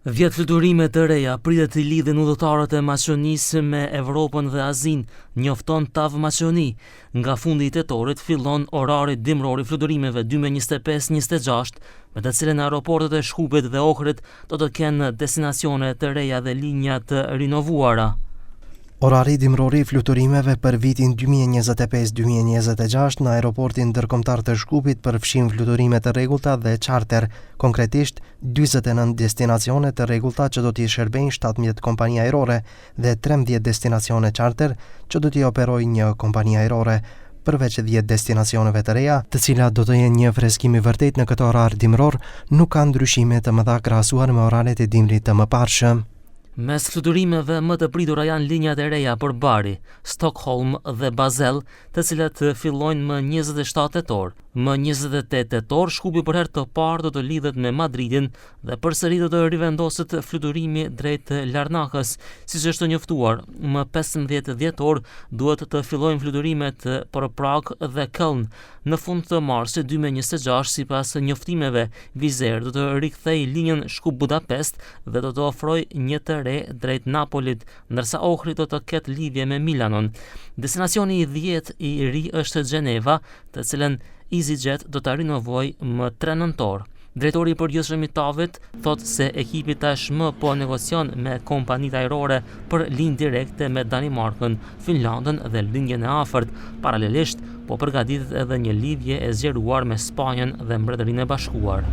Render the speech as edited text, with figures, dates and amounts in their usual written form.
10 fluturime të reja pritet të lidhin udhëtarët e Maqedonisë me Evropën dhe Azinë, njofton TAV Maqedoni. Nga fundi i tetorit fillon orari dimror i fluturimeve 2025-26, me të cilën aeroportet e Shkupit dhe Ohrit do të kenë destinacione të reja dhe linja të rinovuara. Orari dimrori i fluturimeve për vitin 2025-2026 në aeroportin ndërkombëtar të Shkupit përfshin fluturime të rregullta dhe charter, konkretisht 49 destinacione të rregullta që do t'i shërbejnë 17 kompani ajrore dhe 13 destinacione charter që do t'i operojë një kompani ajrore. Përveç 10 destinacioneve të reja, të cilat do të jenë një freskim i vërtet në këtë orar dimror, nuk ka ndryshime të mëdha krahasuar me oraret e dimrit të mëparshëm. Mes fluturimeve më të pritura janë linjat e reja për Bari, Stockholm dhe Basel, të cilat fillojnë më 27 tetor. Më 28 tetor, Shkupi për herë të parë do të lidhet me Madridin dhe përsëri do të rivendoset fluturimi drejt Larnakës, siç është njoftuar. Më 15 dhjetor duhet të fillojnë fluturimet për Prag dhe Köln. Në fund të marsit 2026, sipas njoftimeve, Wizz Air do të rikthejë linjën Shkup-Budapest dhe do të ofrojë një të re drejt Napolit, ndërsa Ohri do të ketë lidhje me Milanon. Destinacioni i 10 i ri është Gjeneva, të cilën EasyJet do ta rinovojë më 3 nëntor. Drejtori i përgjithshëm i TAV-it thotë se ekipi tashmë po negocion me kompanitë ajrore për linjë direkte me Danimarkën, Finlandën dhe lindjen e afërt. Paralelisht, po përgatitet edhe një lidhje e zgjeruar me Spanjën dhe Mbretërinë e Bashkuar.